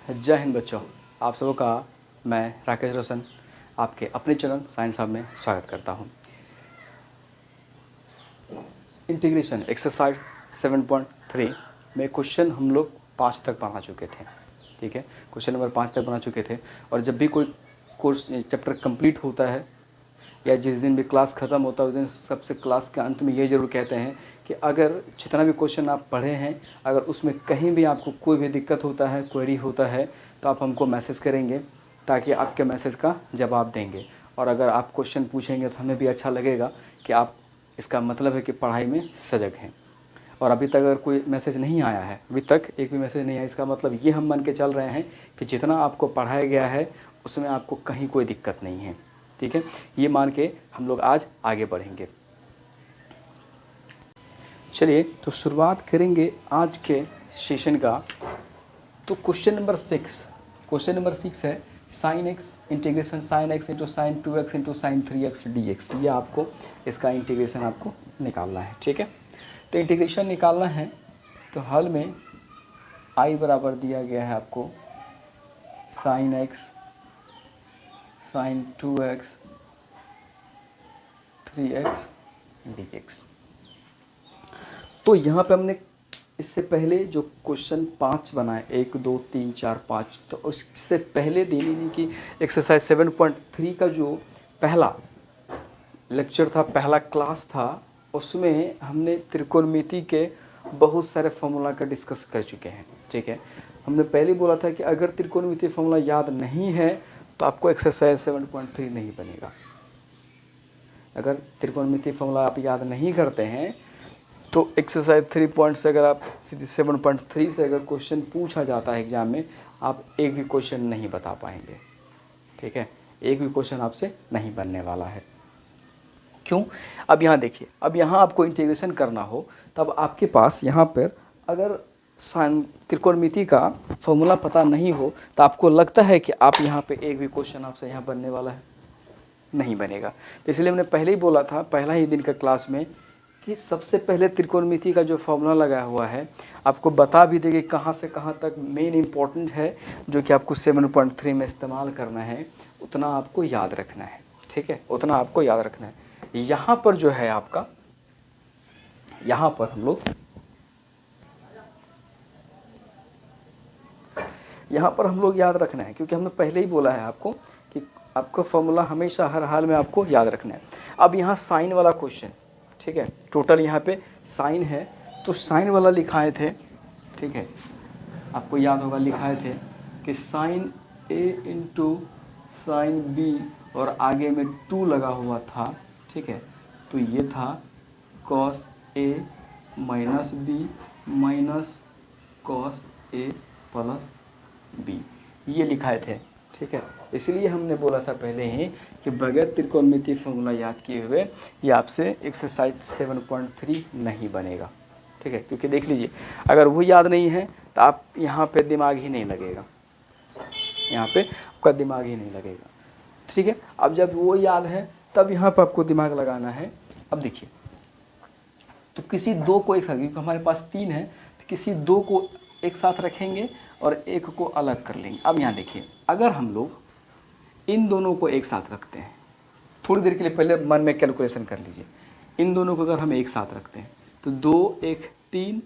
जय हिंद बच्चों, आप सबों का मैं राकेश रोशन आपके अपने चैनल साइंस हब में स्वागत करता हूं। इंटीग्रेशन एक्सरसाइज 7.3 में क्वेश्चन हम लोग 5 तक बना चुके थे। ठीक है, क्वेश्चन नंबर 5 तक बना चुके थे। और जब भी कोई कोर्स चैप्टर कंप्लीट होता है या जिस दिन भी क्लास ख़त्म होता है उस दिन सबसे क्लास के अंत में ये ज़रूर कहते हैं कि अगर जितना भी क्वेश्चन आप पढ़े हैं, अगर उसमें कहीं भी आपको कोई भी दिक्कत होता है, क्वेरी होता है, तो आप हमको मैसेज करेंगे ताकि आपके मैसेज का जवाब देंगे। और अगर आप क्वेश्चन पूछेंगे तो हमें भी अच्छा लगेगा कि आप, इसका मतलब है कि पढ़ाई में सजग हैं। और अभी तक अगर कोई मैसेज नहीं आया है, अभी तक एक भी मैसेज नहीं आया, इसका मतलब ये हम मान के चल रहे हैं कि जितना आपको पढ़ाया गया है उसमें आपको कहीं कोई दिक्कत नहीं है। ठीक है, ये मान के हम लोग आज आगे बढ़ेंगे। चलिए तो शुरुआत करेंगे आज के सेशन का। तो क्वेश्चन नंबर 6 है sine x integration sine x into sine 2x into sine 3x dx। ये आपको इसका इंटीग्रेशन आपको निकालना है। ठीक है, तो इंटीग्रेशन निकालना है तो हल में i बराबर दिया गया है आपको sine x sign 2x 3x dx। तो यहाँ पे हमने इससे पहले जो क्वेश्चन 5 बनाए 1 2 3 4 5, तो उससे पहले दिन यानी कि एक्सरसाइज 7.3 का जो पहला लेक्चर था, पहला क्लास था, उसमें हमने त्रिकोणमिति के बहुत सारे फॉर्मूला का डिस्कस कर चुके हैं। ठीक है, हमने पहले बोला था कि अगर त्रिकोणमिति फॉर्मूला याद नहीं है तो आपको एक्सरसाइज 7.3 नहीं बनेगा। अगर त्रिकोणमिति फॉर्मूला आप याद नहीं करते हैं तो एक्सरसाइज 3 से अगर आप 7.3 से अगर क्वेश्चन पूछा जाता है एग्जाम में, आप एक भी क्वेश्चन नहीं बता पाएंगे। ठीक है, एक भी क्वेश्चन आपसे नहीं बनने वाला है। क्यों? अब यहाँ देखिए, अब यहाँ आपको इंटीग्रेशन करना हो तब आपके पास यहाँ पर अगर त्रिकोणमिति का फॉर्मूला पता नहीं हो तो आपको लगता है कि आप यहाँ पे एक भी क्वेश्चन आपसे यहाँ बनने वाला है? नहीं बनेगा। तो इसलिए हमने पहले ही बोला था, पहला ही दिन का क्लास में, कि सबसे पहले त्रिकोणमिति का जो फॉर्मूला लगाया हुआ है आपको बता भी देगी कहाँ से कहाँ तक मेन इंपॉर्टेंट है, जो कि आपको 7.3 में इस्तेमाल करना है, उतना आपको याद रखना है। ठीक है, उतना आपको याद रखना है। यहाँ पर जो है आपका, यहाँ पर हम लोग याद रखना है, क्योंकि हमने पहले ही बोला है आपको कि आपको फॉर्मूला हमेशा हर हाल में आपको याद रखना है। अब यहाँ साइन वाला क्वेश्चन, ठीक है, टोटल यहाँ पे साइन है, तो साइन वाला लिखाए थे। ठीक है, आपको याद होगा लिखाए थे कि sine a into sine B और आगे में 2 लगा हुआ था। ठीक है, तो ये था cos a minus B minus cos a plus B, ये लिखाए थे। ठीक है, इसलिए हमने बोला था पहले ही कि बगैर त्रिकोणमिति फॉर्मूला याद किए हुए ये आपसे एक्सरसाइज 7.3 नहीं बनेगा। ठीक है, क्योंकि देख लीजिए अगर वो याद नहीं है तो आप यहाँ पे दिमाग ही नहीं लगेगा, यहाँ पे आपका दिमाग ही नहीं लगेगा। ठीक है, अब जब वो याद है तब यहाँ पर आपको दिमाग लगाना है। अब देखिए, तो किसी दो को एक साथ, क्योंकि हमारे पास 3 है, तो किसी 2 को एक साथ रखेंगे और एक को अलग कर लेंगे। अब यहाँ देखिए, अगर हम लोग इन दोनों को एक साथ रखते हैं, थोड़ी देर के लिए पहले मन में कैलकुलेशन कर लीजिए, इन दोनों को अगर हम एक साथ रखते हैं तो 2 1 3,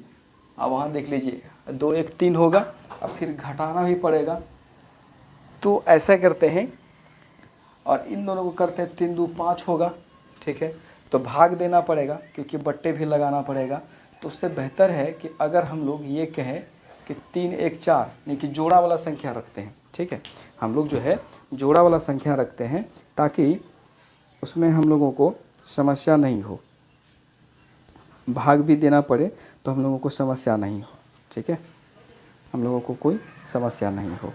अब वहाँ देख लीजिए 2 1 3 होगा, अब फिर घटाना भी पड़ेगा, तो ऐसा करते हैं और इन दोनों को करते हैं 3 2 5 होगा। ठीक है, तो भाग देना पड़ेगा क्योंकि बट्टे भी लगाना पड़ेगा। तो उससे बेहतर है कि अगर हम लोग ये कहें कि 3 1 4 यानी कि जोड़ा वाला संख्या रखते हैं। ठीक है, हम लोग जो है जोड़ा वाला संख्या रखते हैं ताकि उसमें हम लोगों को समस्या नहीं हो, भाग भी देना पड़े तो हम लोगों को समस्या नहीं हो। ठीक है, हम लोगों को कोई समस्या नहीं हो।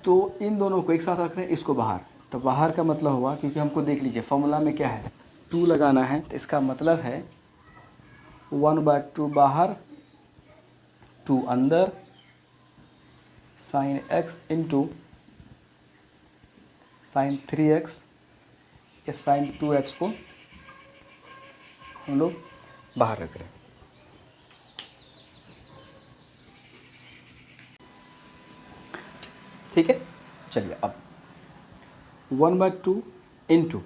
तो इन दोनों को एक साथ रख रहे हैं, इसको बाहर, तो बाहर का मतलब हुआ, क्योंकि हमको देख लीजिए फॉर्मूला में क्या है 2 लगाना है, तो इसका मतलब है 1/2 बाहर 2 अंदर sign x into sine 3x, या साइन 2x को हम लोग बाहर रख रहे हैं। ठीक है, चलिए अब 1/2 इंटू,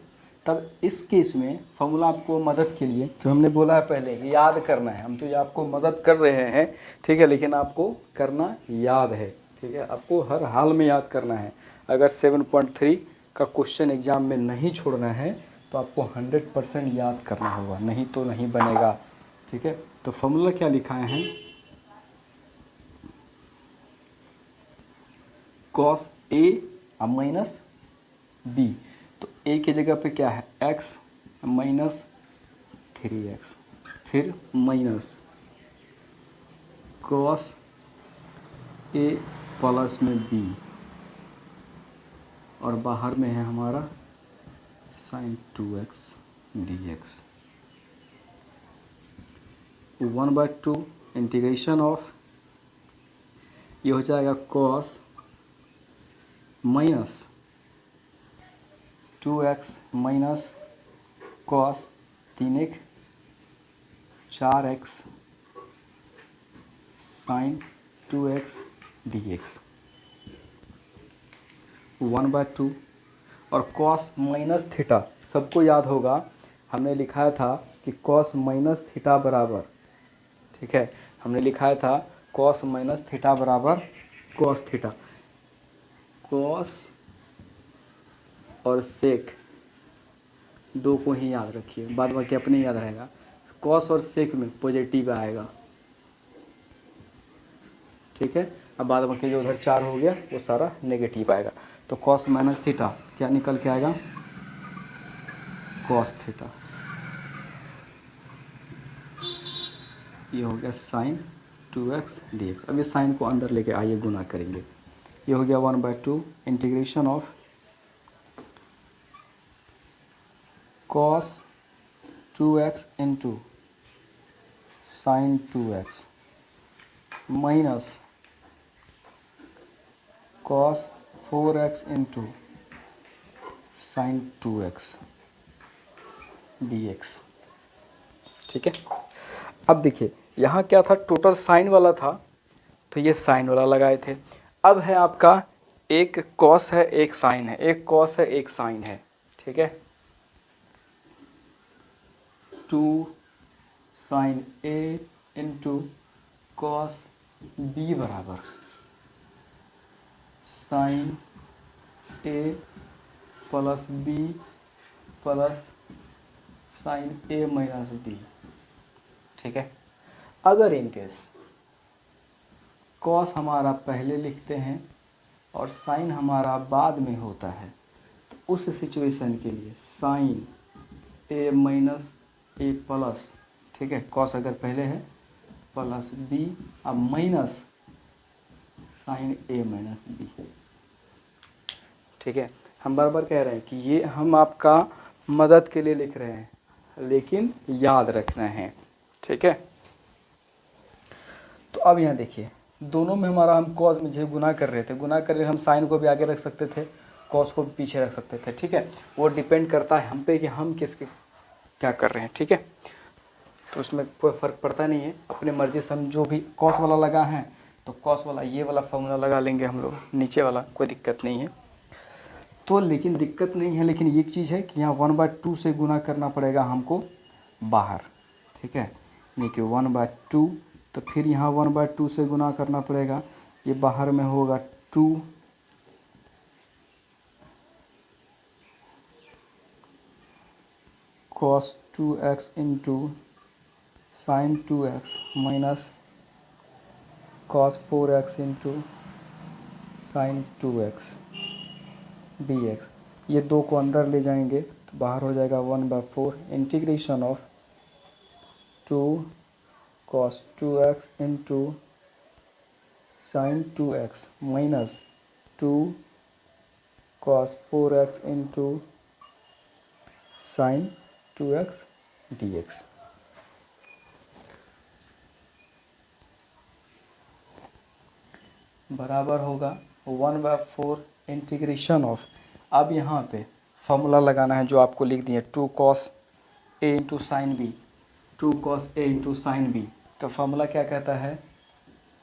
तब इस केस में फॉर्मूला आपको मदद के लिए जो हमने बोला है पहले कि याद करना है, हम तो ये आपको मदद कर रहे हैं, ठीक है, लेकिन आपको करना याद है, ठीक है, आपको हर हाल में याद करना है। अगर 7.3 का क्वेश्चन एग्जाम में नहीं छोड़ना है तो आपको 100% याद करना होगा, नहीं तो नहीं बनेगा। ठीक है, तो फॉर्मूला क्या लिखाए हैं, कॉस ए माइनस बी, तो ए की जगह पे क्या है x माइनस 3x, फिर माइनस कॉस ए प्लस में b, और बाहर में है हमारा sign 2x dx। 1/2 integration of, ये हो जाएगा cos minus 2x minus cos 3x 4x sine 2x dx। 1/2 और कॉस माइनस थीटा, सबको याद होगा, हमने लिखाया था कि कॉस माइनस थीटा बराबर, ठीक है, हमने लिखाया था कॉस माइनस थीटा बराबर कॉस थीटा। कॉस और सेक दो को ही याद रखिए, बाद बाकी अपने याद रहेगा। कॉस और सेक में पॉजिटिव आएगा, ठीक है, अब बाद बाकी जो उधर 4 हो गया वो सारा नेगेटिव आएगा। तो कॉस माइनस थीटा क्या निकल के आएगा, कॉस थीटा, ये हो गया साइन 2x dx। अब ये साइन को अंदर लेके आइए गुना करेंगे, ये हो गया 1/2 integration of cos 2x into sine 2x minus cos 4x into sign 2x dx। ठीक है, अब देखिए यहाँ क्या था, टोटल साइन वाला था तो ये साइन वाला लगाए थे। अब है आपका एक कॉस है एक साइन है, एक कॉस है एक साइन है, ठीक है, 2 साइन ए इंटू कॉस बी बराबर साइन ए प्लस बी प्लस साइन ए माइनस बी। ठीक है, अगर इन केस कॉस हमारा पहले लिखते हैं और साइन हमारा बाद में होता है तो उस सिचुएशन के लिए साइन ए माइनस ए प्लस, ठीक है, कॉस अगर पहले है प्लस बी अब माइनस साइन ए माइनस बी। ठीक है, हम बार बार कह रहे हैं कि ये हम आपका मदद के लिए लिख रहे हैं लेकिन याद रखना है। ठीक है, तो अब यहाँ देखिए दोनों में हमारा हम कॉस में जो गुना कर रहे थे, गुना कर रहे हम साइन को भी आगे रख सकते थे, कॉस को भी पीछे रख सकते थे। ठीक है, वो डिपेंड करता है हम पे कि हम किसके क्या कर रहे हैं। ठीक है, तो उसमें कोई फ़र्क पड़ता नहीं है, अपने मर्जी से हम जो भी कॉस वाला लगा है तो कॉस वाला ये वाला फॉर्मूला लगा लेंगे हम लोग, नीचे वाला कोई दिक्कत नहीं है। तो लेकिन दिक्कत नहीं है, लेकिन एक चीज़ है कि यहाँ 1/2 से गुना करना पड़ेगा हमको बाहर। ठीक है, यानी कि 1/2, तो फिर यहाँ 1/2 से गुना करना पड़ेगा, ये बाहर में होगा 2 cos 2x into sine 2x minus cos 4x into sign 2x dx। ये दो को अंदर ले जाएंगे तो बाहर हो जाएगा 1/4 integration of 2 cos 2x into sine 2x minus 2 cos 4x into sign 2x dx। बराबर होगा 1/4 इंटीग्रेशन ऑफ, अब यहाँ पे फॉर्मूला लगाना है जो आपको लिख दिए 2 cos a into sine B, 2 cos A into sine B. तो फॉर्मूला क्या कहता है,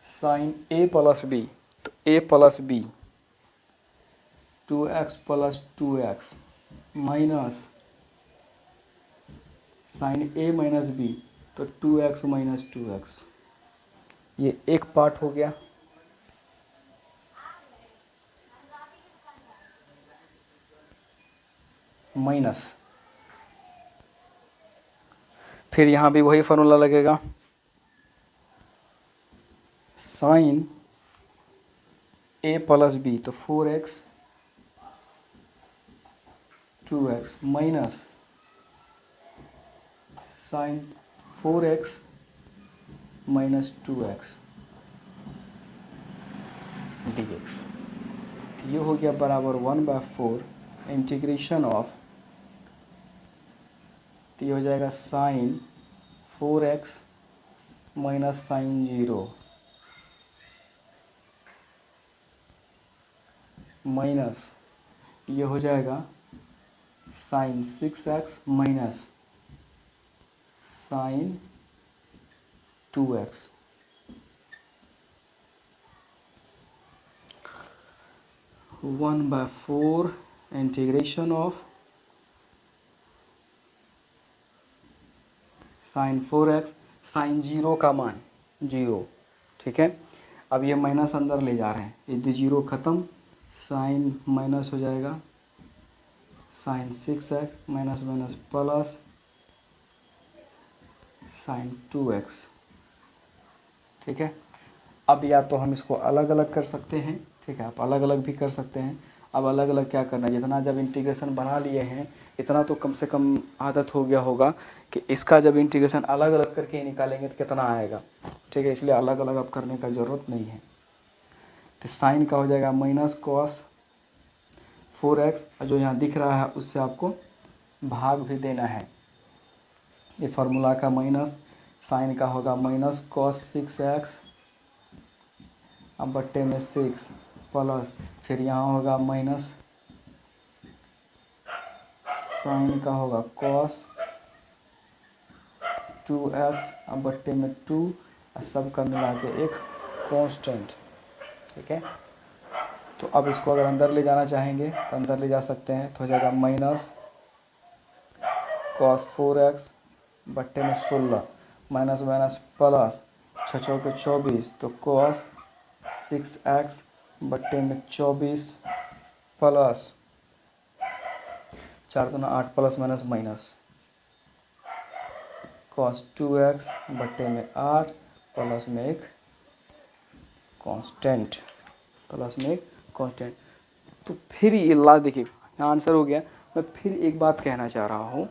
साइन A प्लस बी, तो A plus B 2x plus 2x minus sine A minus B, तो 2x माइनस 2x। ये एक पार्ट हो गया। माइनस, फिर यहाँ भी वही फार्मूला लगेगा, साइन A प्लस बी, तो 4x 2x minus sign 4x minus 2x dx। तो ये हो गया बराबर 1/4 इंटीग्रेशन ऑफ, तो ये हो जाएगा sign 4x minus sign 0 minus ये हो जाएगा sine 6x minus sine 2x। 1/4 integration of sine 4x, sine 0 का मान 0, ठीक है। अब ये माइनस अंदर ले जा रहे हैं, यदि 0 ख़त्म, साइन माइनस हो जाएगा sine 6x minus minus plus sine 2x, ठीक है। अब या तो हम इसको अलग अलग कर सकते हैं, ठीक है, आप अलग अलग भी कर सकते हैं। अब अलग अलग क्या करना है, जितना जब इंटीग्रेशन बना लिए हैं इतना तो कम से कम आदत हो गया होगा कि इसका जब इंटीग्रेशन अलग अलग करके निकालेंगे तो कितना आएगा, ठीक है। इसलिए अलग अलग अब करने का ज़रूरत नहीं है। तो साइन का हो जाएगा माइनस कॉस 4x, और जो यहाँ दिख रहा है उससे आपको भाग भी देना है। ये फार्मूला का माइनस साइन का होगा माइनस कॉस 6x अब बट्टे में 6 प्लस, फिर यहाँ होगा माइनस साइन का होगा कॉस 2x अब बट्टे में 2, और सब का मिला के एक कांस्टेंट, ठीक है। तो अब इसको अगर अंदर ले जाना चाहेंगे तो अंदर ले जा सकते हैं, तो हो जाएगा माइनस कॉस 4x बट्टे में 16 माइनस माइनस प्लस 6 चौके 24, तो कॉस 6x बट्टे में 24 प्लस 4 दूना 8 plus minus minus cos 2x बट्टे में 8 प्लस में एक कांस्टेंट, प्लस में एक कांस्टेंट। तो फिर ये ला देखिए यहाँ आंसर हो गया। मैं फिर एक बात कहना चाह रहा हूँ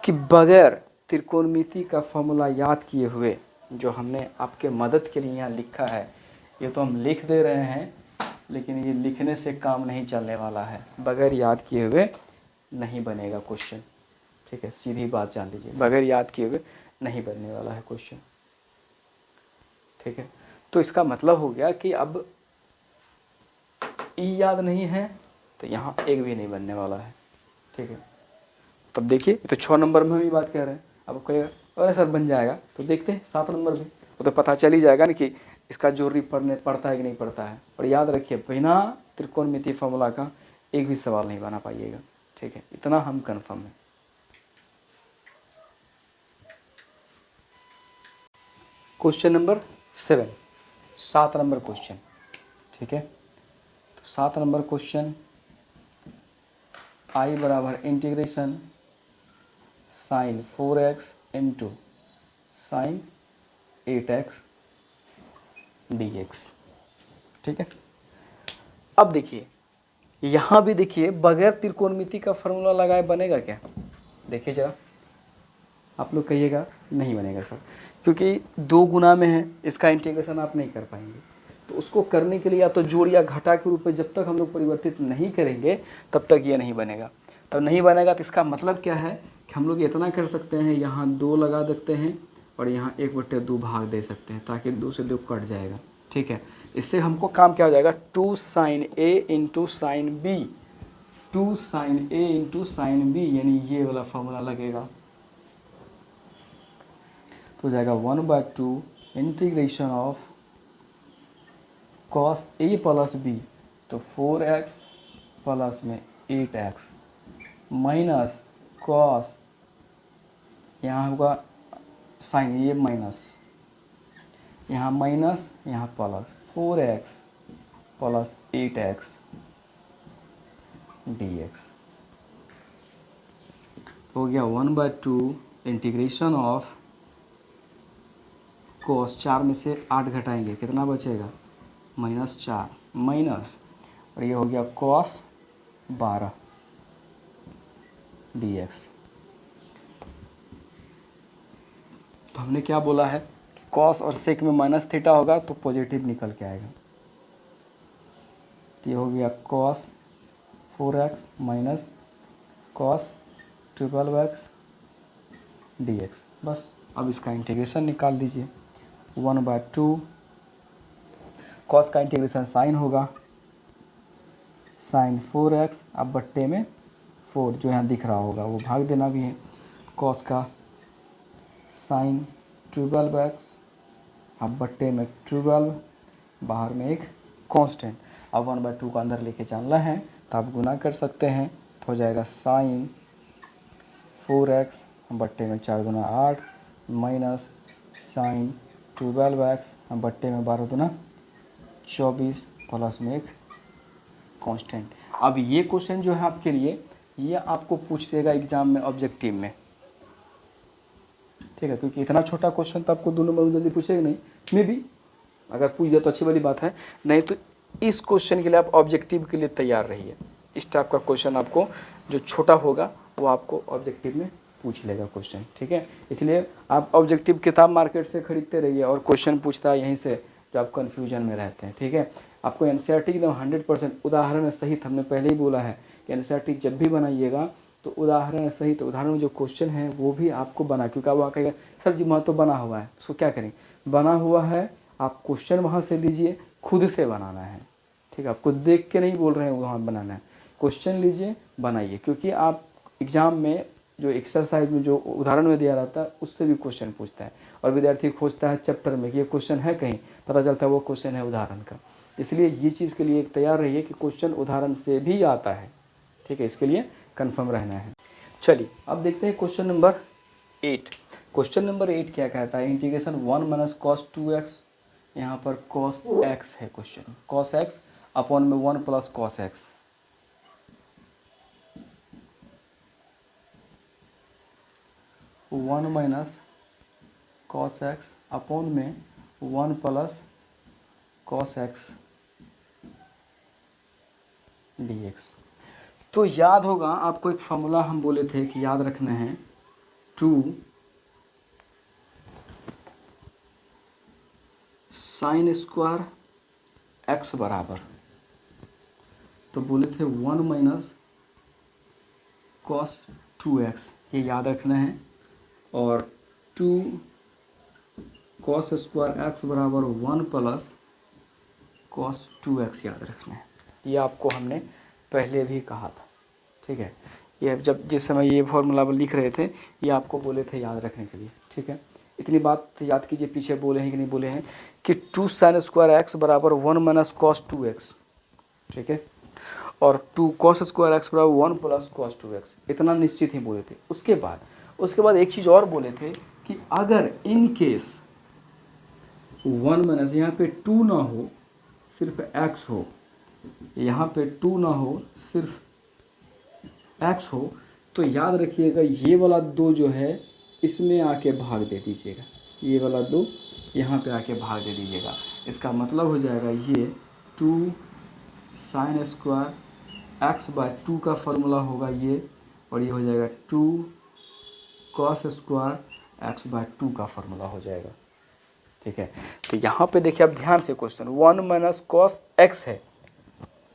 कि बगैर त्रिकोणमिति का फॉर्मूला याद किए हुए जो हमने आपके मदद के लिए यहाँ लिखा है, ये तो हम लिख दे रहे हैं, लेकिन ये लिखने से काम नहीं चलने वाला है। बगैर याद किए हुए नहीं बनेगा क्वेश्चन, ठीक है। सीधी बात जान लीजिए, बगैर याद किए हुए नहीं बनने वाला है क्वेश्चन, ठीक है। तो इसका मतलब हो गया कि अब ई याद नहीं है तो यहाँ एक भी नहीं बनने वाला है, ठीक है। तब देखिए तो 6 नंबर में भी बात कह रहे हैं। अब कहेगा अरे सर बन जाएगा, तो देखते हैं 7 नंबर में, वो तो पता चल ही जाएगा ना कि इसका जोड़ी पड़ता है कि नहीं पड़ता है। और याद रखिए बिना त्रिकोणमिति फॉर्मूला का एक भी सवाल नहीं बना पाइएगा, ठीक है, इतना हम कन्फर्म है। क्वेश्चन नंबर 7, 7 नंबर क्वेश्चन, ठीक है। तो 7 नंबर क्वेश्चन, आई बराबर integration sine 4x into sine 8x dx, ठीक है। अब देखिए यहाँ भी देखिए बगैर त्रिकोणमिति का फॉर्मूला लगाए बनेगा क्या, देखिए जरा, आप लोग कहिएगा नहीं बनेगा सर, क्योंकि 2 गुना में है, इसका इंटीग्रेशन आप नहीं कर पाएंगे। तो उसको करने के लिए या तो जोड़ या घटा के रूप में जब तक हम लोग परिवर्तित नहीं करेंगे तब तक ये नहीं बनेगा। तब नहीं बनेगा तो इसका मतलब क्या है कि हम लोग इतना कर सकते हैं, यहाँ 2 लगा देते हैं और यहाँ 1/2 भाग दे सकते हैं, ताकि 2 से 2 कट जाएगा, ठीक है। इससे हमको काम क्या हो जाएगा, 2 sine A into sine B, 2 sine A into sine B, यानी ये वाला फॉर्मूला लगेगा, तो हो जाएगा 1/2 integration of cos a plus b, तो 4x प्लस में 8x माइनस cos, यहाँ होगा साइन ये माइनस, यहाँ माइनस यहाँ plus 4x plus 8x dx हो गया 1/2 इंटीग्रेशन ऑफ cos, 4 में से 8 घटाएंगे कितना बचेगा -4 माइनस, और ये हो गया cos 12 dx। तो हमने क्या बोला है कि cos और sec में माइनस थीटा होगा तो पॉजिटिव निकल के आएगा। तो ये हो गया cos 4x minus cos 12x dx। बस अब इसका इंटीग्रेशन निकाल दीजिए। 1/2 cos का इंटीग्रेशन साइन होगा, साइन 4x, अब बट्टे में 4 जो यहाँ दिख रहा होगा वो भाग देना भी है, cos का साइन 12x, अब बट्टे में 12, बाहर में एक कांस्टेंट। अब 1/2 को अंदर लेके जाना है तो आप गुना कर सकते हैं, तो हो जाएगा साइन 4x बट्टे में 4 गुना 8 माइनस साइन 12x बट्टे में 12 गुना 24 प्लस में एक कांस्टेंट। अब ये क्वेश्चन जो है आपके लिए, ये आपको पूछ देगा एग्जाम में ऑब्जेक्टिव में, ठीक है, क्योंकि इतना छोटा क्वेश्चन तो आपको 2 नंबर में जल्दी पूछेगा नहीं, मे भी अगर पूछ दिया तो अच्छी वाली बात है, नहीं तो इस क्वेश्चन के लिए आप ऑब्जेक्टिव के लिए तैयार रहिए। इस टाइप का क्वेश्चन आपको जो छोटा होगा वो आपको ऑब्जेक्टिव में पूछ लेगा क्वेश्चन, ठीक है। इसलिए आप ऑब्जेक्टिव किताब मार्केट से खरीदते रहिए और क्वेश्चन पूछता है यहीं से, जो आप कन्फ्यूजन में रहते हैं, ठीक है। आपको एनसीईआरटी एकदम 100% उदाहरण सहित, हमने पहले ही बोला है कि एनसीईआरटी जब भी बनाइएगा तो उदाहरण सहित, उदाहरण में जो क्वेश्चन है वो भी आपको बना, क्योंकि आप वहाँ कहेगा सर जी वहाँ तो बना हुआ है, उसको क्या करें, बना हुआ है, आप क्वेश्चन वहाँ से लीजिए, खुद से बनाना है, ठीक है। आपको देख के नहीं बोल रहे हैं वहाँ बनाना है, क्वेश्चन लीजिए बनाइए, क्योंकि आप एग्ज़ाम में जो एक्सरसाइज में जो उदाहरण में दिया रहता है उससे भी क्वेश्चन पूछता है, और विद्यार्थी खोजता है चैप्टर में कि ये क्वेश्चन है, कहीं पता चलता है वो क्वेश्चन है उदाहरण का। इसलिए ये चीज़ के लिए तैयार रहिए कि क्वेश्चन उदाहरण से भी आता है, ठीक है, इसके लिए कंफर्म रहना है। चलिए अब देखते हैं क्वेश्चन नंबर 8। क्वेश्चन नंबर 8 क्या कहता है, इंटीग्रेशन 1 माइनस cos 2x, यहाँ पर cos x है क्वेश्चन, cos x अपॉन में 1 plus cos x, one minus cos x upon में 1 प्लस cos x dx। तो याद होगा आपको एक फॉर्मूला हम बोले थे कि याद रखना है, 2 साइन स्क्वायर x बराबर, तो बोले थे 1 माइनस cos 2x, ये याद रखना है, और 2 cos स्क्वायर x बराबर 1 प्लस cos 2x याद रखना है। ये आपको हमने पहले भी कहा था, ठीक है। ये जब जिस समय ये फॉर्मूला लिख रहे थे ये आपको बोले थे याद रखने के लिए, ठीक है। इतनी बात याद कीजिए, पीछे बोले हैं कि नहीं बोले हैं कि 2 साइन स्क्वायर x बराबर 1 माइनस cos 2x, ठीक है, और 2 cos स्क्वायर x बराबर 1 प्लस cos 2x, इतना निश्चित ही बोले थे। उसके बाद एक चीज़ और बोले थे कि अगर इन केस 1 माइनस, यहाँ पे 2 ना हो सिर्फ x हो, यहाँ पे 2 ना हो सिर्फ x हो, तो याद रखिएगा ये वाला 2 जो है इसमें आके भाग दे दीजिएगा, ये वाला 2 यहाँ पे आके भाग दे दीजिएगा। इसका मतलब हो जाएगा ये 2 साइन स्क्वायर x बाय 2 का फॉर्मूला होगा ये, और ये हो जाएगा 2 cos स्क्वायर x बाय 2 का फॉर्मूला हो जाएगा, ठीक है। तो यहाँ पे देखिए आप ध्यान से, क्वेश्चन 1 माइनस cos x है,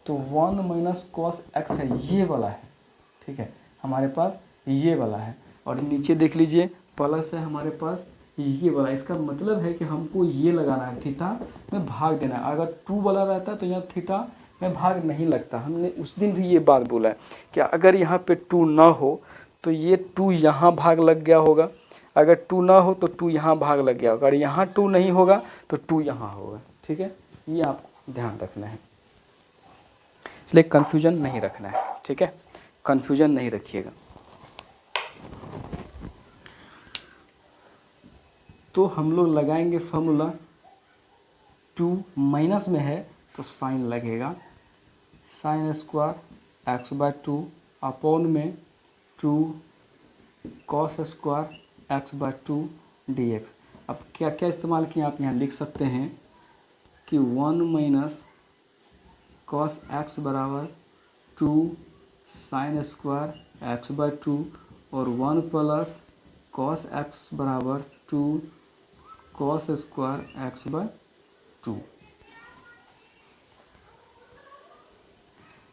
तो 1 माइनस cos x है, ये वाला है, ठीक है, हमारे पास ये वाला है, और नीचे देख लीजिए प्लस है हमारे पास ये वाला। इसका मतलब है कि हमको ये लगाना है, थीटा में भाग देना है। अगर 2 वाला रहता तो यहाँ थीटा में भाग नहीं लगता। हमने उस दिन भी ये बात बोला है कि अगर यहाँ पे 2 ना हो तो ये 2 यहाँ भाग लग गया होगा, अगर 2 ना हो तो 2 यहाँ भाग लग गया, अगर यहाँ 2 नहीं होगा तो 2 यहाँ होगा। ठीक है, ये आपको ध्यान रखना है, इसलिए कन्फ्यूजन नहीं रखना है। ठीक है, कन्फ्यूजन नहीं रखिएगा। तो हम लोग लगाएंगे फॉर्मूला, 2 माइनस में है तो साइन लगेगा, sine square X by 2 upon में 2 cos square X by 2 D X. अब क्या क्या इस्तेमाल किया आप यहाँ लिख सकते हैं कि 1 माइनस कॉस एक्स बराबर 2 साइन स्क्वायर एक्स बाय 2 और 1 प्लस कॉस एक्स बराबर 2 कॉस स्क्वायर एक्स बाय 2।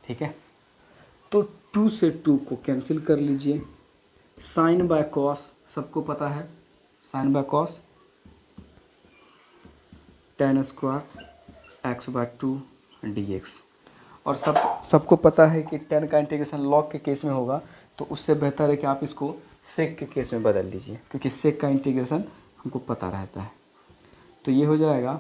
ठीक है, तो 2 से 2 को कैंसिल कर लीजिए, साइन बाय कॉस सबको पता है, sine by cos tan square X by 2 D X. और सबको पता है कि tan का इंटीग्रेशन लॉग के केस में होगा, तो उससे बेहतर है कि आप इसको सेक के केस में बदल लीजिए, क्योंकि सेक का इंटीग्रेशन हमको पता रहता है। तो ये हो जाएगा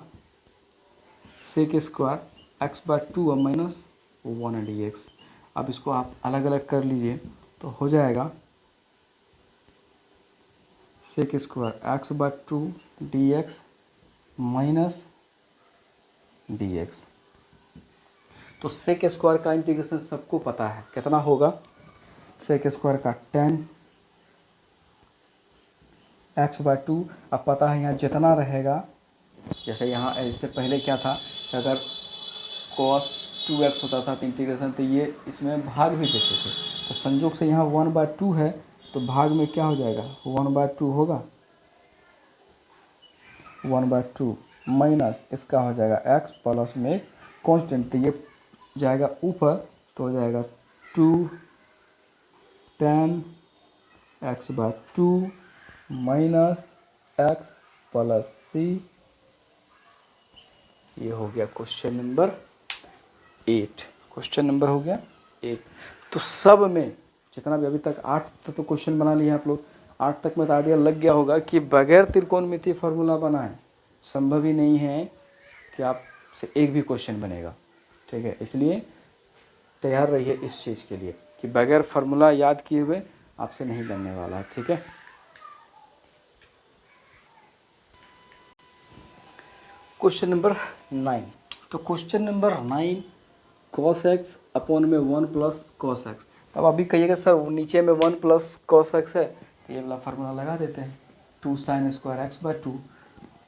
सेक स्क्वायर एक्स बाय 2 और माइनस 1 डी एक्स। अब इसको आप अलग अलग कर लीजिए तो हो जाएगा sec square X by 2 D X minus D X. तो सेक स्क्वायर का इंटीग्रेशन सबको पता है कितना होगा, सेक स्क्वायर का tan एक्स बाय 2। अब पता है यहाँ जितना रहेगा, जैसे यहाँ इससे पहले क्या था कि अगर cos 2x होता था तो इंटीग्रेशन, तो ये इसमें भाग भी देते थे, तो संयोग से यहाँ 1 बाय 2 है तो भाग में क्या हो जाएगा, 1 बाय 2 होगा, 1 बाय 2 माइनस इसका हो जाएगा x प्लस में कांस्टेंट, तो ये जाएगा ऊपर तो हो जाएगा 2 tan x by 2 minus x plus c. ये हो गया क्वेश्चन नंबर 8। क्वेश्चन नंबर हो गया 8। तो सब में जितना भी अभी तक 8 तक तो क्वेश्चन बना लिए आप लोग, 8 तक में तो आइडिया लग गया होगा कि बगैर त्रिकोणमितीय फार्मूला बनाए संभव ही नहीं है कि आपसे एक भी क्वेश्चन बनेगा। ठीक है, इसलिए तैयार रहिए इस चीज़ के लिए कि बगैर फार्मूला याद किए हुए आपसे नहीं बनने वाला है। ठीक है, क्वेश्चन नंबर 9। तो question number 9 cos x upon में 1 प्लस कॉस एक्स। अब अभी कहिएगा सर नीचे में 1 प्लस कॉस एक्स है, तो ये वाला फार्मूला लगा देते हैं, 2 साइन स्क्वायर एक्स बाय 2,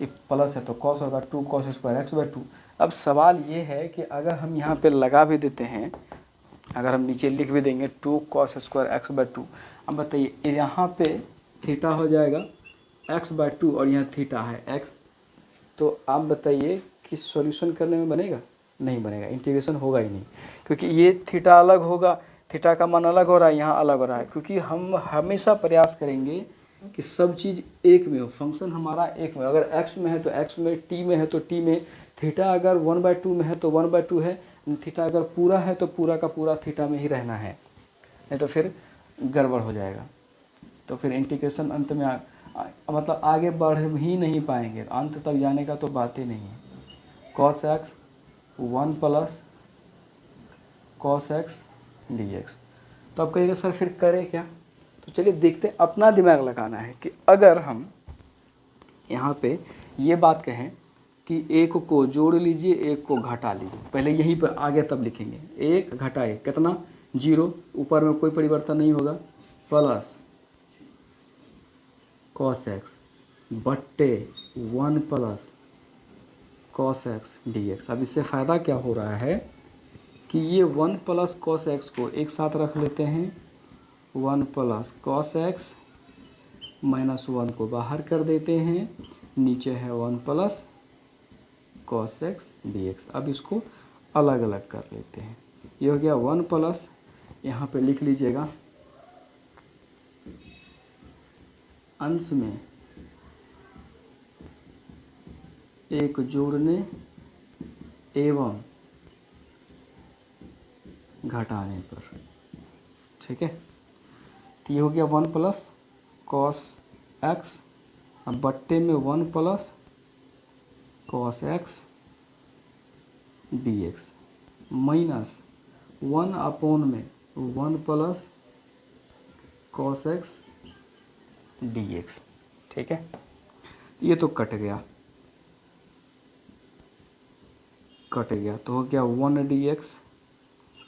ये प्लस है तो कॉस होगा 2 कॉस स्क्वायर एक्स बाय 2। अब सवाल ये है कि अगर हम यहाँ पे लगा भी देते हैं, अगर हम नीचे लिख भी देंगे 2 कॉस स्क्वायर एक्स बाय 2, अब बताइए यहाँ पे थीटा हो जाएगा एक्स बाय 2 और यहाँ थीटा है एक्स, तो आप बताइए कि सॉल्यूशन करने में बनेगा, नहीं बनेगा, इंटीग्रेशन होगा ही नहीं, क्योंकि ये थीटा अलग होगा, थीटा का मान अलग हो रहा है, यहाँ अलग हो रहा है, क्योंकि हम हमेशा प्रयास करेंगे कि सब चीज़ एक में हो, फंक्शन हमारा एक में, अगर एक्स में है तो एक्स में, टी में है तो टी में, थीटा अगर 1 बाय 2 में है तो 1 बाय 2 है, थीटा अगर पूरा है तो पूरा का पूरा थीटा में ही रहना है, नहीं तो फिर गड़बड़ हो जाएगा, तो फिर इंटीग्रेशन अंत में मतलब आगे बढ़ ही नहीं पाएंगे, अंत तक जाने का तो बात ही नहीं है। cos x 1 plus cos x dx। तो आप कहिएगा सर फिर करें क्या, तो चलिए देखते हैं, अपना दिमाग लगाना है कि अगर हम यहाँ पे ये बात कहें कि एक को जोड़ लीजिए एक को घटा लीजिए, पहले यहीं पर आगे तब लिखेंगे, एक घटा एक कितना 0, ऊपर में कोई परिवर्तन नहीं होगा, प्लस cos x बट्टे 1 प्लस cos x dx। अब इससे फ़ायदा क्या हो रहा है कि ये 1 प्लस cos x को एक साथ रख लेते हैं, 1 प्लस cos x माइनस 1 को बाहर कर देते हैं, नीचे है 1 प्लस cos x dx। अब इसको अलग अलग कर लेते हैं, ये हो गया 1 प्लस, यहाँ पे लिख लीजिएगा अंश में एक जोड़ने एवं घटाने पर। ठीक है, तो ये हो गया 1 प्लस कॉस एक्स बट्टे में 1 plus cos x D X minus 1 upon में 1 plus cos x D X. ठीक है, ये तो कट गया तो हो गया 1 डी एक्स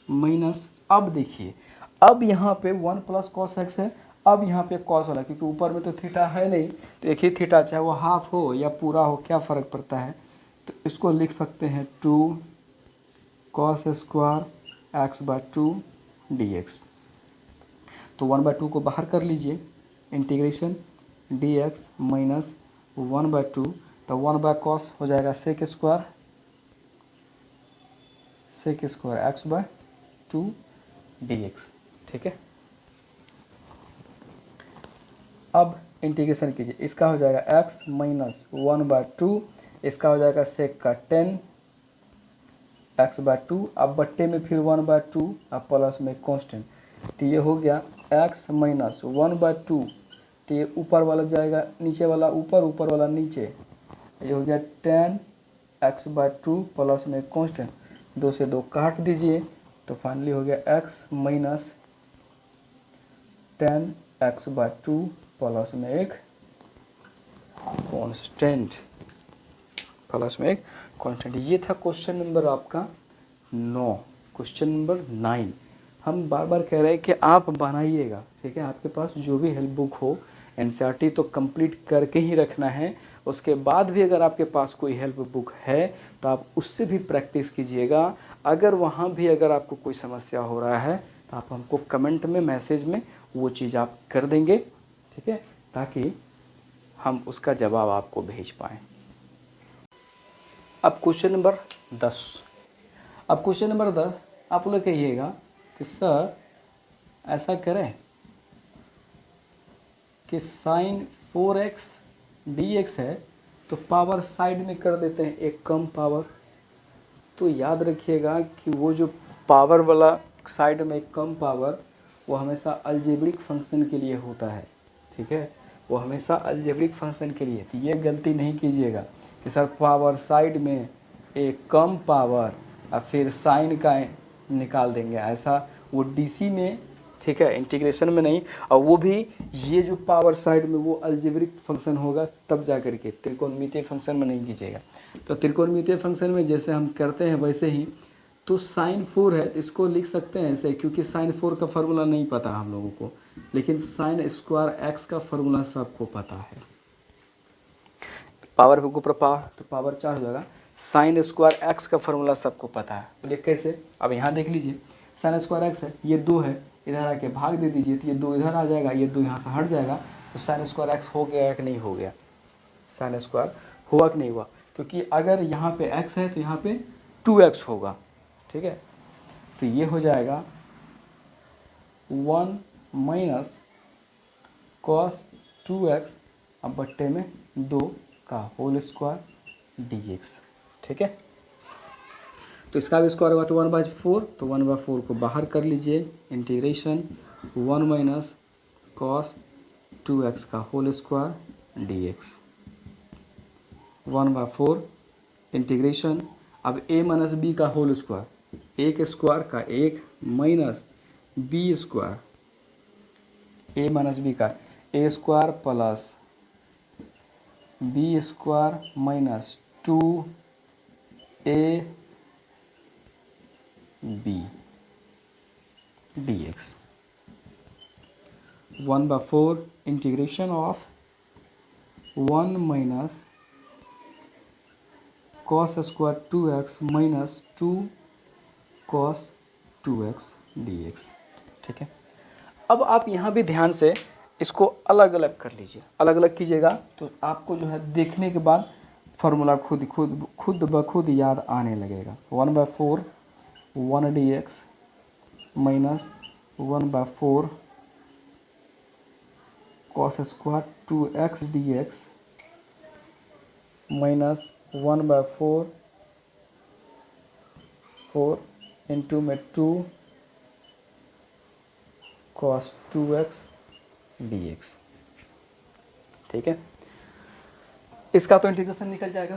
माइनस, अब देखिए अब यहाँ पे 1 प्लस कॉस एक्स है, अब यहाँ पे कॉस वाला, क्योंकि ऊपर में तो थीटा है नहीं, तो एक ही थीटा, चाहे वो हाफ हो या पूरा हो क्या फ़र्क पड़ता है, तो इसको लिख सकते हैं 2 cos square X by 2 D X. तो 1/2 को बाहर कर लीजिए, इंटीग्रेशन डी एक्स माइनस 1/2, तो 1 बाय कॉस हो जाएगा sec square X by 2 D X. ठीक है, अब इंटीग्रेशन कीजिए, इसका हो जाएगा x माइनस 1/2, इसका हो जाएगा सेक का 10 x/2, अब बट्टे में फिर 1/2, अब प्लस में कांस्टेंट, तो ये हो गया x माइनस 1/2, तो ये ऊपर वाला जाएगा नीचे वाला ऊपर, ऊपर वाला नीचे, ये हो गया 10 x/2 प्लस में कांस्टेंट, 2 से 2 काट दीजिए, तो फाइनली हो गया x माइनस 10 x/2 प्लस में एक कांस्टेंट, ये था क्वेश्चन नंबर आपका 9। क्वेश्चन नंबर 9 हम बार बार कह रहे हैं कि आप बनाइएगा। ठीक है, आपके पास जो भी हेल्प बुक हो, एनसीईआरटी तो कंप्लीट करके ही रखना है, उसके बाद भी अगर आपके पास कोई हेल्प बुक है तो आप उससे भी प्रैक्टिस कीजिएगा। अगर वहाँ भी अगर आपको कोई समस्या हो रहा है तो आप हमको कमेंट में, मैसेज में वो चीज़ आप कर देंगे। ठीक है, ताकि हम उसका जवाब आपको भेज पाएँ। अब क्वेश्चन नंबर 10, आप लोग कहिएगा कि सर ऐसा करें कि साइन 4x dx है तो पावर साइड में कर देते हैं एक कम पावर। तो याद रखिएगा कि वो जो पावर वाला साइड में एक कम पावर, वो हमेशा अलजेब्रिक फंक्शन के लिए होता है। ठीक है, वो हमेशा अलजेब्रिक फंक्शन के लिए, तो ये गलती नहीं कीजिएगा कि सर पावर साइड में एक कम पावर और फिर साइन का निकाल देंगे, ऐसा वो डीसी में, ठीक है, इंटीग्रेशन में नहीं, और वो भी ये जो पावर साइड में वो अलजेब्रिक फंक्शन होगा तब जा करके, त्रिकोणमितीय फंक्शन में नहीं कीजिएगा। तो त्रिकोणमितीय फंक्शन में जैसे हम करते हैं वैसे ही, तो साइन 4 है तो इसको लिख सकते हैं ऐसे, क्योंकि साइन 4 का फार्मूला नहीं पता हम लोगों को, लेकिन साइन स्क्वायर एक्स का फार्मूला सबको पता है। पावर के ऊपर पावर, तो पावर 4 हो जाएगा। साइन स्क्वायर एक्स का फार्मूला सबको पता है, बोलिए कैसे? अब यहाँ देख लीजिए, साइन स्क्वायर एक्स है, ये 2 है, इधर आके भाग दे दीजिए, तो ये 2 इधर आ जाएगा, ये 2 यहाँ से हट जाएगा, तो साइन स्क्वायर एक्स हो गया कि नहीं हो गया? साइन स्क्वायर हुआ कि नहीं हुआ? क्योंकि अगर यहाँ पे x है तो यहाँ पे 2x होगा। ठीक है, तो ये हो जाएगा 1 माइनस कॉस 2x अब बट्टे में 2 का होल स्क्वायर dx। ठीक है, तो इसका भी स्क्वायर हुआ तो 1/4, तो 1/4 को बाहर कर लीजिए, इंटीग्रेशन 1 माइनस कॉस 2x का होल स्क्वायर dx 1/4 इंटीग्रेशन। अब a माइनस बी का होल स्क्वायर, एक स्क्वायर का 1 minus B square, a minus B का a square plus B square minus 2ab dx 1/4 integration of 1 minus cos square 2x minus 2 cos 2x dx। ठीक है, अब आप यहाँ भी ध्यान से इसको अलग अलग कर लीजिए, अलग अलग कीजिएगा तो आपको जो है देखने के बाद फार्मूला खुद ब खुद याद आने लगेगा। 1/4 1 dx minus 1/4 cos square 2x dx minus 1/4 4 into में 2 cos 2x dx। ठीक है। इसका तो इंटीग्रेशन निकल जाएगा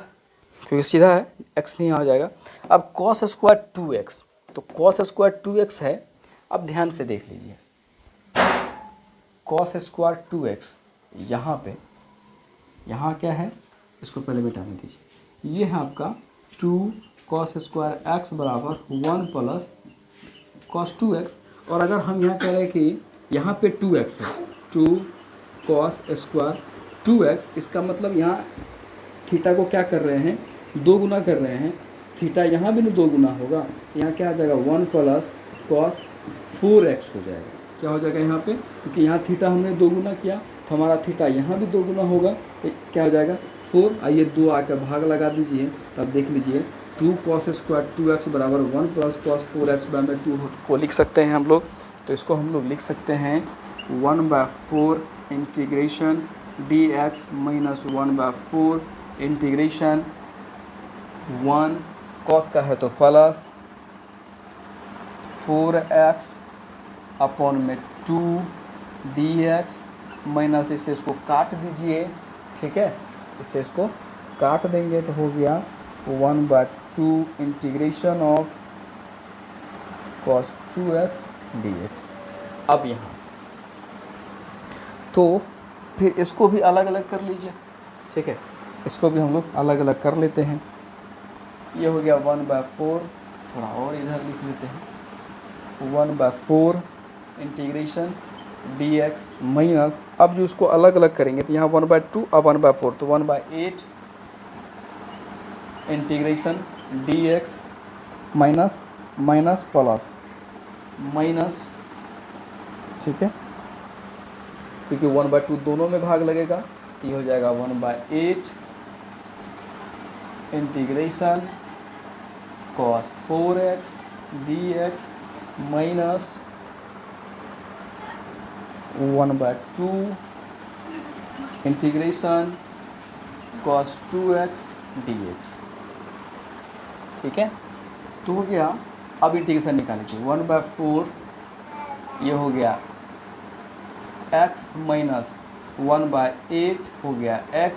क्योंकि सीधा है, x नहीं आ जाएगा। अब cos स्क्वायर 2x, तो cos स्क्वायर 2x है। अब ध्यान से देख लीजिए, cos स्क्वायर 2x यहाँ पे, यहाँ क्या है, इसको पहले मिटाने दीजिए। ये है आपका 2 cos स्क्वायर x बराबर 1 प्लस cos 2x। और अगर हम यहाँ कह रहे हैं कि यहाँ पे 2x है, 2 cos स्क्वायर 2x, इसका मतलब यहाँ थीटा को क्या कर रहे हैं, 2 गुना कर रहे हैं। थीटा यहाँ भी 2 गुना होगा, यहाँ क्या आ जाएगा 1 प्लस cos 4x हो जाएगा। क्या हो जाएगा यहाँ पे, क्योंकि यहाँ थीटा हमने 2 गुना किया तो हमारा थीटा यहाँ भी 2 गुना होगा, तो क्या हो जाएगा 4। आइए 2 आकर भाग लगा दीजिए, तब देख लीजिए 2 cos स्क्वायर 2x बराबर 1 प्लस cos 4x बाय में 2 को लिख सकते हैं हम लोग। तो इसको हम लोग लिख सकते हैं 1/4 integration dx minus 1/4 integration 1 cos का है तो प्लस 4x अपॉन में 2 dx माइनस, इसे इसको काट दीजिए, ठीक है, इसे इसको काट देंगे तो हो गया 1/2 integration of cos 2x dx। अब यहाँ तो फिर इसको भी अलग अलग कर लीजिए, ठीक है, इसको भी हम लोग अलग अलग कर लेते हैं। ये हो गया 1/4, थोड़ा और इधर लिख लेते हैं 1/4 इंटीग्रेशन dx माइनस, अब जो इसको अलग अलग करेंगे तो यहाँ 1/2 अब 1/4, तो 1/8 integration dx minus minus plus minus, ठीक है, क्योंकि 1/2 दोनों में भाग लगेगा, ये हो जाएगा 1/8 integration cos 4x dx minus 1/2 integration cos 2x dx, ठीक है। तो हो गया, अब इंटीग्रेशन निकालेंगे 1/4, ये हो गया x माइनस 1/8 हो गया x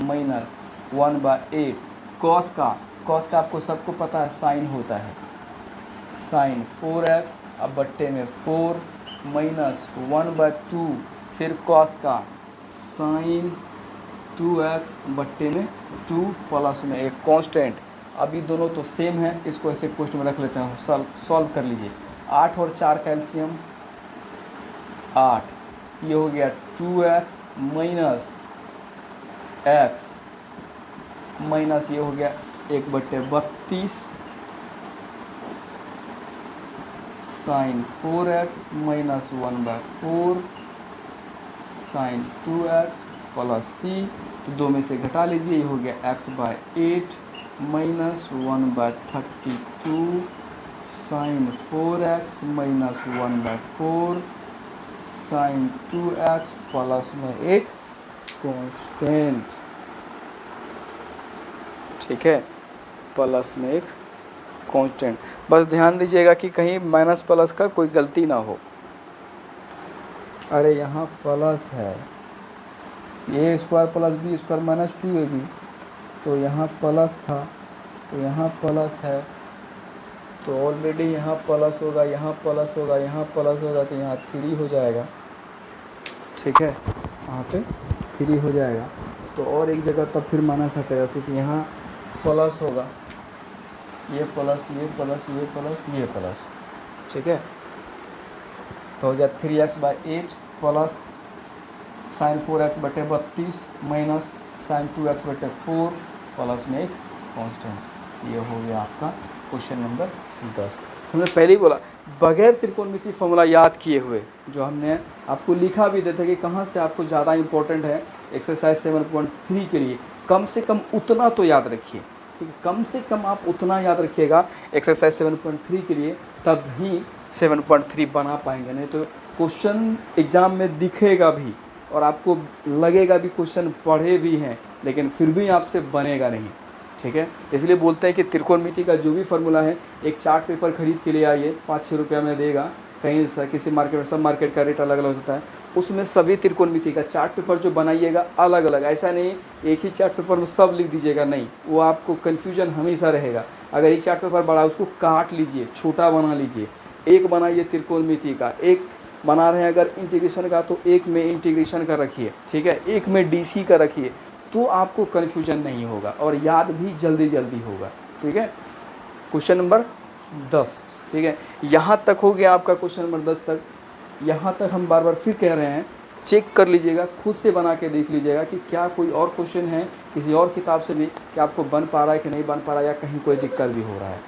माइनस 1/8 cos का आपको सबको पता है साइन होता है, साइन 4x अब बट्टे में 4 माइनस 1/2 फिर cos का साइन 2x बट्टे में 2 प्लस में एक कांस्टेंट। अभी दोनों तो सेम है, इसको ऐसे पोस्ट में रख लेते हैं, सॉल्व कर लीजिए। 8 और 4 कैल्शियम 8, ये हो गया 2x माइनस x माइनस, ये हो गया 1/32 sine 4x minus 1/4 sine 2x plus c, तो 2 में से घटा लीजिए, ये हो गया x/8 minus 1/32 sine 4x minus 1/4 sine 2x plus में एक कांस्टेंट, ठीक है, प्लस में एक कांस्टेंट। बस ध्यान दीजिएगा कि कहीं माइनस प्लस का कोई गलती ना हो। अरे यहाँ प्लस है, a square plus B square minus 2ab, तो यहाँ प्लस था तो यहाँ प्लस है, तो ऑलरेडी यहाँ प्लस होगा, यहाँ प्लस होगा, यहाँ प्लस होगा, तो यहाँ 3 हो जाएगा, ठीक है, यहाँ पे 3 हो जाएगा। तो और एक जगह तब फिर माइनस हटेगा, क्योंकि यहाँ प्लस होगा, ये प्लस ये प्लस ये प्लस ये प्लस, ठीक है, तो हो गया 3x/8 plus sine 4x/32 minus sine 2x/4 plus में एक कांस्टेंट। ये हो गया आपका क्वेश्चन नंबर 10। हमने पहले ही बोला बगैर त्रिकोणमिति फॉर्मूला याद किए हुए, जो हमने आपको लिखा भी देता कि कहाँ से आपको ज़्यादा इंपॉर्टेंट है एक्सरसाइज 7.3 के लिए, कम से कम उतना तो याद रखिए, ठीक है, कम से कम आप उतना याद रखिएगा एक्सरसाइज 7.3 के लिए, तब ही 7.3 बना पाएंगे। नहीं तो क्वेश्चन एग्ज़ाम में दिखेगा भी और आपको लगेगा भी क्वेश्चन पढ़े भी हैं, लेकिन फिर भी आपसे बनेगा नहीं, ठीक है। इसलिए बोलते हैं कि त्रिकोणमिति का जो भी फार्मूला है, एक चार्ट पेपर खरीद के लिए आइए, 5-6 रुपया में देगा, कहीं किसी मार्केट, सब मार्केट का रेट अलग अलग होता है, उसमें सभी त्रिकोणमिति का चार्ट पेपर जो बनाइएगा अलग अलग, ऐसा नहीं एक ही चार्ट पेपर में सब लिख दीजिएगा, नहीं, वो आपको कन्फ्यूजन हमेशा रहेगा। अगर एक चार्ट पेपर बड़ा उसको काट लीजिए, छोटा बना लीजिए, एक बनाइए त्रिकोणमिति का, एक बना रहे हैं अगर इंटीग्रेशन का तो एक में इंटीग्रेशन का रखिए, ठीक है, एक में डीसी का रखिए, तो आपको कन्फ्यूजन नहीं होगा और याद भी जल्दी जल्दी होगा। ठीक है, क्वेश्चन नंबर 10, ठीक है, यहाँ तक हो गया आपका क्वेश्चन नंबर 10 तक। यहाँ तक हम बार बार फिर कह रहे हैं, चेक कर लीजिएगा, खुद से बना के देख लीजिएगा कि क्या कोई और क्वेश्चन है किसी और किताब से भी कि आपको बन पा रहा है कि नहीं बन पा रहा है, या कहीं कोई दिक्कत भी हो रहा है।